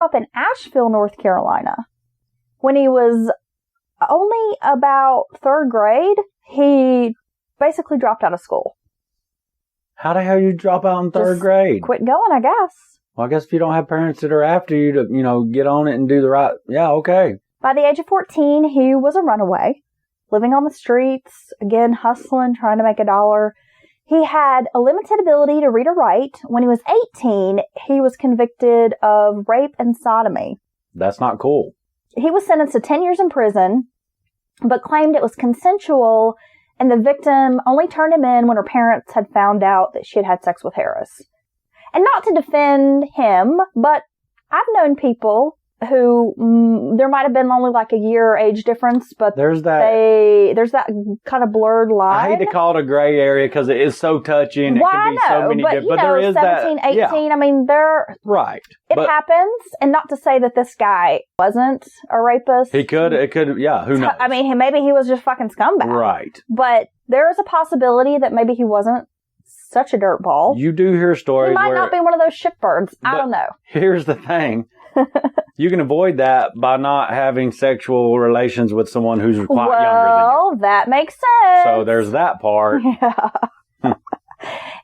up in Asheville, North Carolina. When he was only about 3rd grade, he basically dropped out of school. How the hell you drop out in 3rd grade? Quit going, I guess. Well, I guess if you don't have parents that are after you to, get on it and do the right... Yeah, okay. By the age of 14, he was a runaway, living on the streets, again, hustling, trying to make a dollar. He had a limited ability to read or write. When he was 18, he was convicted of rape and sodomy. That's not cool. He was sentenced to 10 years in prison, but claimed it was consensual, and the victim only turned him in when her parents had found out that she had had sex with Harris. And not to defend him, but I've known people who, there might have been only like a year age difference, but there's that kind of blurred line. I hate to call it a gray area because it is so touchy and it can be so many different, but there is 17, that. 18, yeah. I mean, right. It happens, and not to say that this guy wasn't a rapist. It could, yeah, who knows? I mean, maybe he was just fucking scumbag. Right. But there is a possibility that maybe he wasn't such a dirtball. You do hear stories where... He might not be one of those shitbirds. I don't know. Here's the thing. You can avoid that by not having sexual relations with someone who's quite younger than you. Well, that makes sense. So there's that part. Yeah.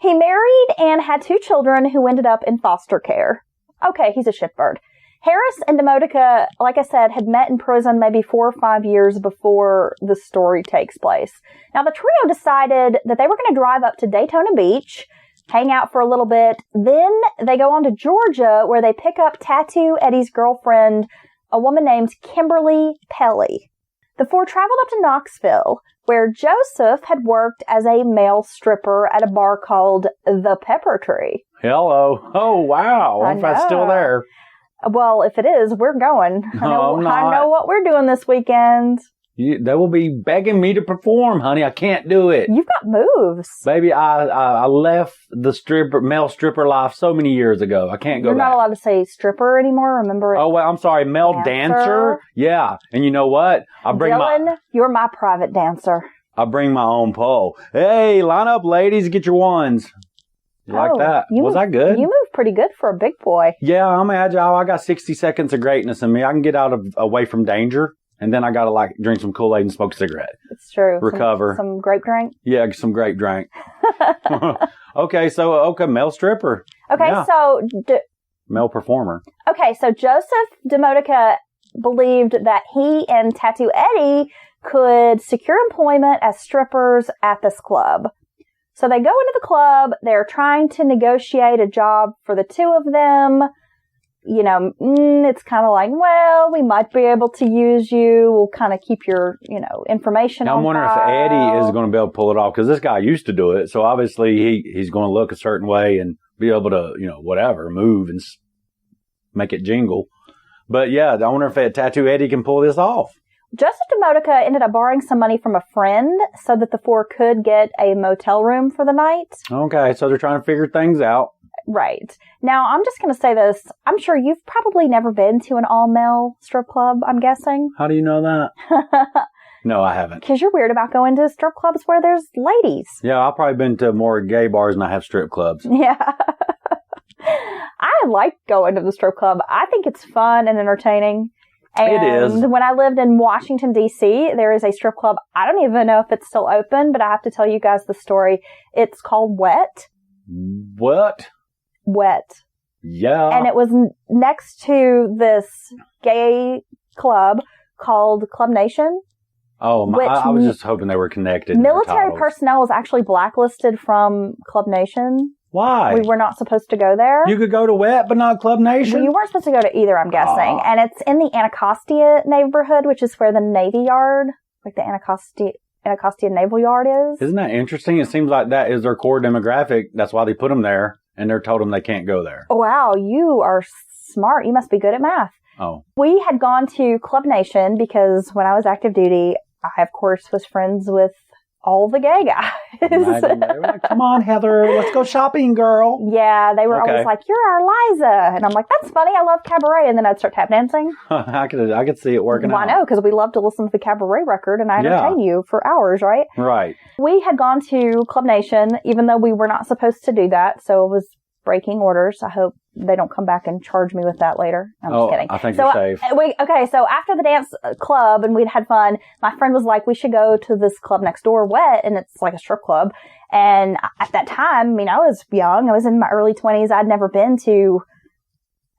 He married and had 2 children who ended up in foster care. Okay, he's a shitbird. Harris and Demodica, like I said, had met in prison maybe 4 or 5 years before the story takes place. Now, the trio decided that they were going to drive up to Daytona Beach, hang out for a little bit. Then they go on to Georgia, where they pick up Tattoo Eddie's girlfriend, a woman named Kimberly Pelly. The 4 traveled up to Knoxville, where Joseph had worked as a male stripper at a bar called The Pepper Tree. Hello. Oh, wow. I wonder if that's still there. Well, if it is, we're going. I know what we're doing this weekend. They will be begging me to perform, honey. I can't do it. You've got moves. Baby, I left the male stripper life so many years ago. I can't go back. You're not allowed to say stripper anymore, remember? Oh, well, I'm sorry. Male dancer? Yeah. And you know what? Dylan, you're my private dancer. I bring my own pole. Hey, line up, ladies. Get your ones. Like that. Was I good? You move pretty good for a big boy. Yeah, I'm agile. I got 60 seconds of greatness in me. I can get away from danger. And then I got to drink some Kool-Aid and smoke a cigarette. It's true. Recover. Some grape drink? Yeah, some grape drink. Okay, male stripper. Okay, yeah. So... male performer. Okay, so Joseph Demodica believed that he and Tattoo Eddie could secure employment as strippers at this club. So they go into the club. They're trying to negotiate a job for the 2 of them. It's kind of like, well, we might be able to use you. We'll kind of keep your, information on I'm wondering file. if Eddie is going to be able to pull it off, because this guy used to do it. So obviously he's going to look a certain way and be able to, whatever, move and make it jingle. But yeah, I wonder if Tattoo Eddie can pull this off. Joseph Demodica ended up borrowing some money from a friend so that the 4 could get a motel room for the night. Okay, so they're trying to figure things out. Right. Now, I'm just going to say this. I'm sure you've probably never been to an all-male strip club, I'm guessing. How do you know that? No, I haven't. Because you're weird about going to strip clubs where there's ladies. Yeah, I've probably been to more gay bars than I have strip clubs. Yeah. I like going to the strip club. I think it's fun and entertaining. And it is. When I lived in Washington, D.C., there is a strip club. I don't even know if it's still open, but I have to tell you guys the story. It's called Wet. What? Wet. Yeah. And it was next to this gay club called Club Nation. Oh, I was just hoping they were connected. Military personnel was actually blacklisted from Club Nation. Why? We were not supposed to go there. You could go to Wet, but not Club Nation? Well, you weren't supposed to go to either, I'm guessing. And it's in the Anacostia neighborhood, which is where the Navy Yard, like the Anacostia Naval Yard is. Isn't that interesting? It seems like that is their core demographic. That's why they put them there, and they're told them they can't go there. Wow, you are smart. You must be good at math. Oh. We had gone to Club Nation because when I was active duty, I, of course, was friends with all the gay guys. They were like, come on, Heather, let's go shopping, girl. Yeah, they were always like, you're our Liza. And I'm like, that's funny. I love cabaret. And then I'd start tap dancing. I could see it working out. I know, because we love to listen to the cabaret record and I entertain you for hours, right? Right. We had gone to Club Nation, even though we were not supposed to do that. So it was breaking orders. I hope they don't come back and charge me with that later. I'm just kidding. I think you're safe. So after the dance club and we'd had fun, my friend was like, we should go to this club next door, Wet, and it's like a strip club. And at that time, I mean, I was young. I was in my early 20s. I'd never been to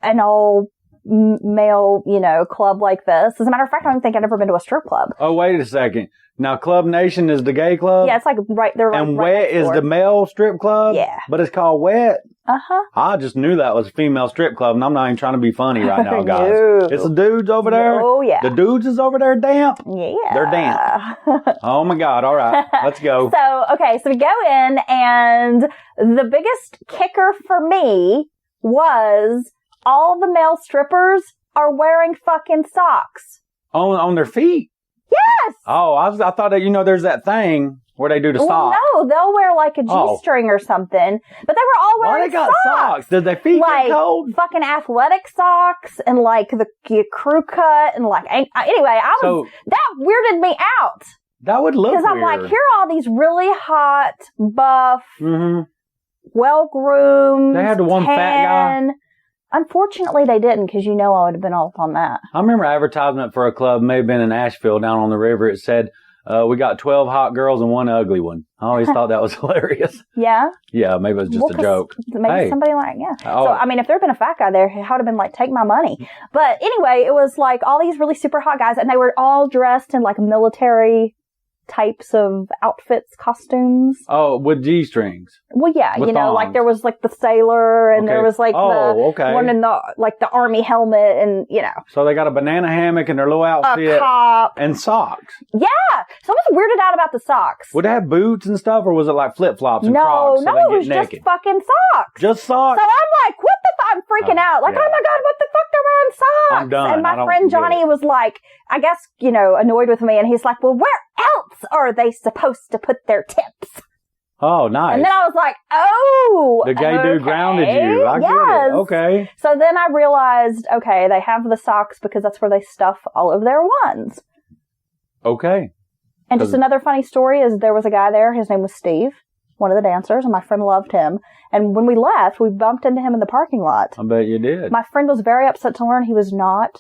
an all male, club like this. As a matter of fact, I don't think I'd ever been to a strip club. Oh, wait a second. Now, Club Nation is the gay club? Yeah, it's like right there. And right Wet is the male strip club? Yeah. But it's called Wet? Uh-huh. I just knew that was a female strip club, and I'm not even trying to be funny right now, guys. No. It's the dudes over there? Oh, yeah. The dudes is over there damp? Yeah. They're damp. Oh, my God. All right. Let's go. So we go in, and the biggest kicker for me was all the male strippers are wearing fucking socks. On their feet? Yes! Oh, I thought that, there's that thing where they do the sock. No, they'll wear like a G-string or something. But they were all wearing socks. Why they got socks? Did their feet get cold? Fucking athletic socks and like the crew cut and like, anyway, that weirded me out. That would look weird. Because I'm like, here are all these really hot, buff, well-groomed, they had the one fat guy. Unfortunately, they didn't, because I would have been all up on that. I remember advertisement for a club, may have been in Asheville down on the river. It said, we got 12 hot girls and one ugly one. I always thought that was hilarious. Yeah? Yeah, maybe it was just a joke. Maybe somebody So, I mean, if there had been a fat guy there, it would have been like, take my money. But anyway, it was like all these really super hot guys, and they were all dressed in like military types of outfits, costumes. Oh, with G-strings. Well, yeah, with thongs. Like there was like the sailor and there was like one in the, like the army helmet and, So they got a banana hammock and their little outfit. A cop. And socks. Yeah. So I was weirded out about the socks. Would they have boots and stuff, or was it like flip-flops and Crocs? No, it was just fucking socks. Just socks? So I'm like, what the fuck? I'm freaking out. Like, oh my God, what the fuck? They're wearing socks. I'm done. And my friend Johnny was like, I guess, annoyed with me. And he's like, well, where else are they supposed to put their tips? Oh, nice. And then I was like, oh. The gay dude grounded you. I get it. Okay. So then I realized, okay, they have the socks because that's where they stuff all of their ones. Okay. And just another funny story is there was a guy there. His name was Steve, one of the dancers, and my friend loved him. And when we left, we bumped into him in the parking lot. I bet you did. My friend was very upset to learn he was not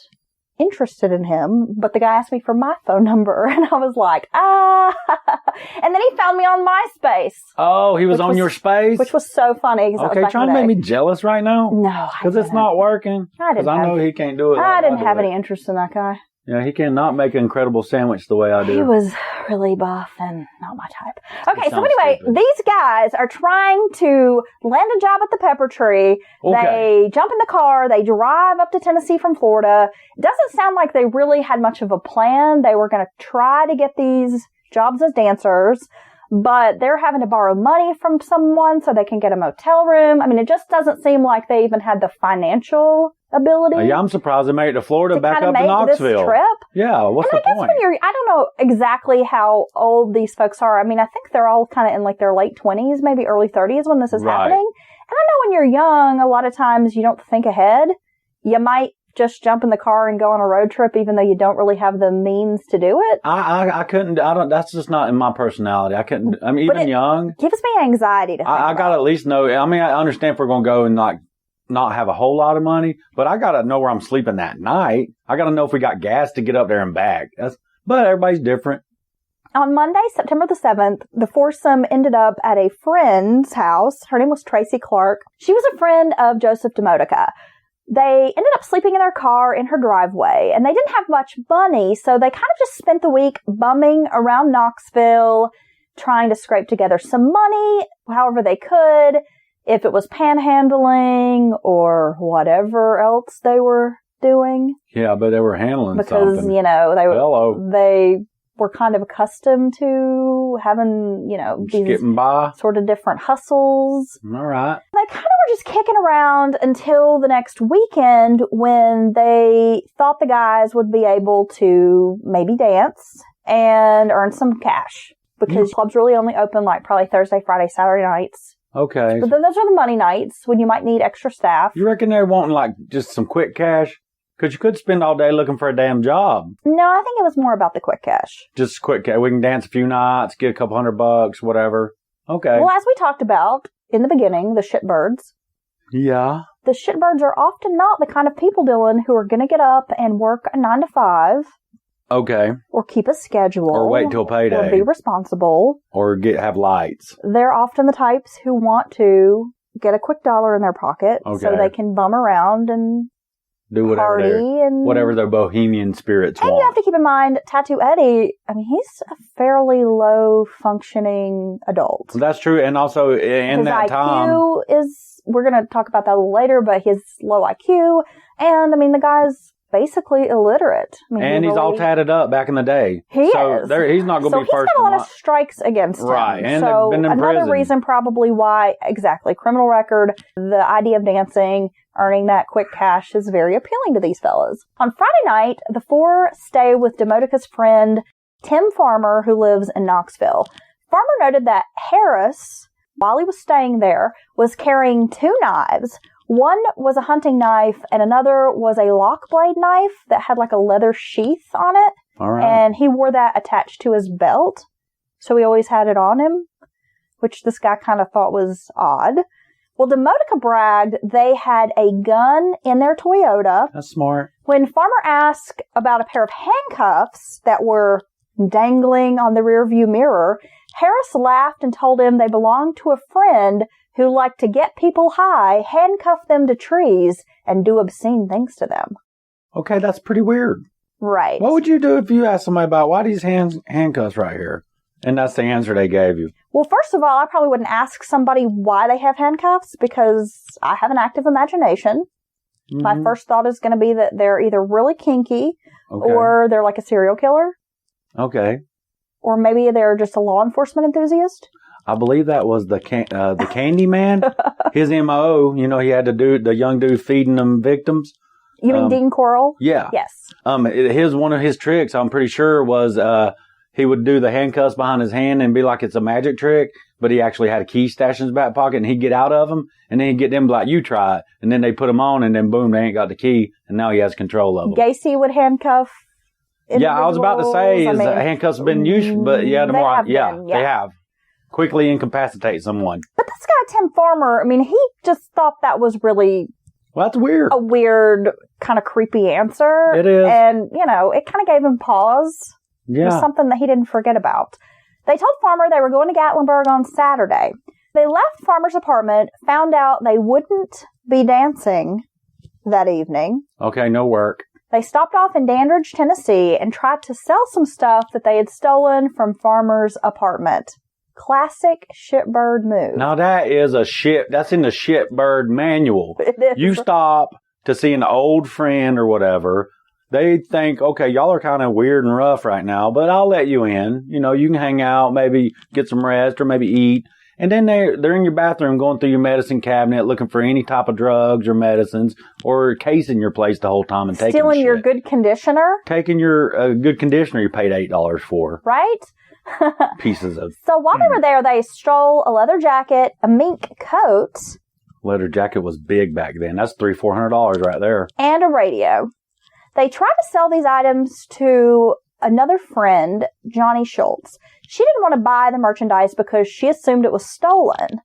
interested in him, but the guy asked me for my phone number, and I was like, and then he found me on MySpace. Oh, he was on your space? Which was so funny. Okay, trying to make me jealous right now? No, because it's not working. Because I know he can't do it. I didn't have any interest in that guy. Yeah, he cannot make an incredible sandwich the way I do. He was really buff and not my type. Okay, so anyway, these guys are trying to land a job at the Pepper Tree. Okay. They jump in the car. They drive up to Tennessee from Florida. It doesn't sound like they really had much of a plan. They were going to try to get these jobs as dancers, but they're having to borrow money from someone so they can get a motel room. I mean, it just doesn't seem like they even had the financial ability. Yeah, I'm surprised they made it to Florida, back up to Knoxville. This trip. Yeah, what's the point? I don't know exactly how old these folks are. I mean, I think they're all kind of in like their late 20s, maybe early 30s when this is happening. And I know when you're young, a lot of times you don't think ahead. You might just jump in the car and go on a road trip, even though you don't really have the means to do it. I couldn't. That's just not in my personality. I couldn't. I mean, even young, gives me anxiety to think I gotta at least know. I mean, I understand if we're gonna go and not have a whole lot of money, but I gotta know where I'm sleeping that night. I gotta know if we got gas to get up there and back. But everybody's different. On Monday, September the 7th, the foursome ended up at a friend's house. Her name was Tracy Clark. She was a friend of Joseph Demodica. They ended up sleeping in their car in her driveway, and they didn't have much money, so they kind of just spent the week bumming around Knoxville, trying to scrape together some money, however they could, if it was panhandling or whatever else they were doing. Yeah, but they were handling something. Because, they were kind of accustomed to having, these getting by. Sort of different hustles. All right. They kind of were just kicking around until the next weekend when they thought the guys would be able to maybe dance and earn some cash. Because clubs really only open like probably Thursday, Friday, Saturday nights. Okay. But those are the money nights when you might need extra staff. You reckon they're wanting like just some quick cash? Because you could spend all day looking for a damn job. No, I think it was more about the quick cash. Just quick cash. We can dance a few nights, get a couple $100, whatever. Okay. Well, as we talked about in the beginning, the shitbirds. Yeah. The shitbirds are often not the kind of people, Dylan, who are going to get up and work a 9 to 5. Okay. Or keep a schedule. Or wait till payday. Or be responsible. Or have lights. They're often the types who want to get a quick dollar in their pocket so they can bum around and do whatever whatever their bohemian spirits want. And you have to keep in mind, Tattoo Eddie, I mean, he's a fairly low-functioning adult. That's true, and also in that time... His IQ is, we're going to talk about that a little later, but his low IQ, and, I mean, the guy's basically illiterate. I mean, and he's all tatted up back in the day. He is. He's not going to be first. So he's got a lot of strikes against him. Right, and so they've been in another prison. reason probably why, exactly, criminal record, the idea of dancing, earning that quick cash is very appealing to these fellas. On Friday night, the four stay with Demodica's friend, Tim Farmer, who lives in Knoxville. Farmer noted that Harris, while he was staying there, was carrying 2 knives. One was a hunting knife, and another was a lock blade knife that had like a leather sheath on it. All right. And he wore that attached to his belt, so he always had it on him, which this guy kind of thought was odd. Well, Demodica bragged they had a gun in their Toyota. That's smart. When Farmer asked about a pair of handcuffs that were dangling on the rearview mirror, Harris laughed and told him they belonged to a friend who liked to get people high, handcuff them to trees, and do obscene things to them. Okay, that's pretty weird. Right. What would you do if you asked somebody about why these handcuffs right here? And that's the answer they gave you. Well, first of all, I probably wouldn't ask somebody why they have handcuffs because I have an active imagination. Mm-hmm. My first thought is going to be that they're either really kinky or they're like a serial killer. Okay. Or maybe they're just a law enforcement enthusiast. I believe that was the Candy Man. His MO, he had to do the young dude feeding them victims. You mean Dean Corll? Yeah. Yes. One of his tricks, I'm pretty sure, was he would do the handcuffs behind his hand and be like it's a magic trick, but he actually had a key stashed in his back pocket, and he'd get out of them, and then he'd get them like, you try it, and then they put them on, and then boom, they ain't got the key, and now he has control of them. Gacy would handcuff individuals. Yeah, I was about to say handcuffs have been used, but they have. Quickly incapacitate someone. But this guy, Tim Farmer, he just thought that was really... Well, that's weird. A weird, kind of creepy answer. It is. And, it kind of gave him pause. Yeah. It was something that he didn't forget about. They told Farmer they were going to Gatlinburg on Saturday. They left Farmer's apartment, found out they wouldn't be dancing that evening. Okay, no work. They stopped off in Dandridge, Tennessee, and tried to sell some stuff that they had stolen from Farmer's apartment. Classic shitbird move. Now that's in the shitbird manual. It is. You stop to see an old friend or whatever. They think, okay, y'all are kind of weird and rough right now, but I'll let you in. You can hang out, maybe get some rest or maybe eat. And then they're in your bathroom going through your medicine cabinet looking for any type of drugs or medicines or casing your place the whole time and stealing your good conditioner. Taking your good conditioner you paid $8 for. Right? Pieces of... So while they were there, they stole a leather jacket, a mink coat. Leather jacket was big back then. That's $300-$400 right there. And a radio. They tried to sell these items to another friend, Johnny Schultz. She didn't want to buy the merchandise because she assumed it was stolen.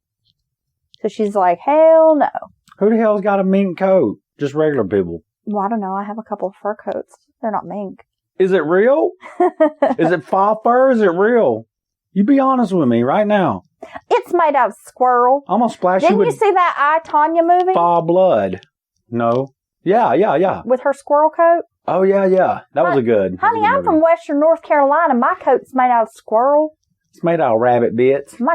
So she's like, hell no. Who the hell's got a mink coat? Just regular people. Well, I don't know. I have a couple of fur coats. They're not mink. Is it real? Is it faux fur? Is it real? You be honest with me right now. It's made out of squirrel. I'm going to splash Didn't you with... you see that I, Tanya movie? Faux blood. No. Yeah. With her squirrel coat? Oh, yeah. That was a good... Honey, I'm from Western North Carolina. My coat's made out of squirrel. It's made out of rabbit bits. My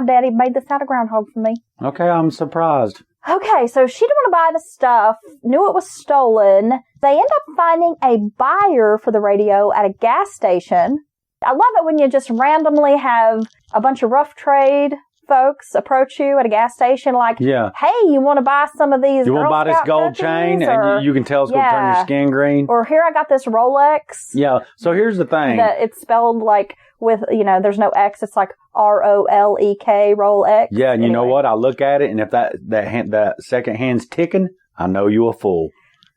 daddy made this out of groundhog for me. Okay, I'm surprised. Okay, so she didn't want to buy the stuff, knew it was stolen. They end up finding a buyer for the radio at a gas station. I love it when you just randomly have a bunch of rough trade folks approach you at a gas station like, hey, you want to buy some of these You want to buy this gold cookies? chain? And you can tell it's going to turn your skin green. Or here I got this Rolex. Yeah, so here's the thing. That it's spelled like with, there's no X. It's like Rolek, Rolex. Yeah, and you know what? I look at it, and if that second hand's ticking, I know you a fool.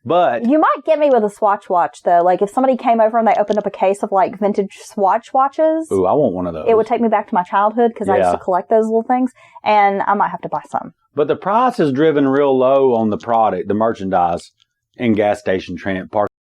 But you might get me with a Swatch watch, though. Like, if somebody came over and they opened up a case of, like, vintage Swatch watches. Ooh, I want one of those. It would take me back to my childhood because I used to collect those little things, and I might have to buy some. But the price is driven real low on the product, the merchandise, in gas station parking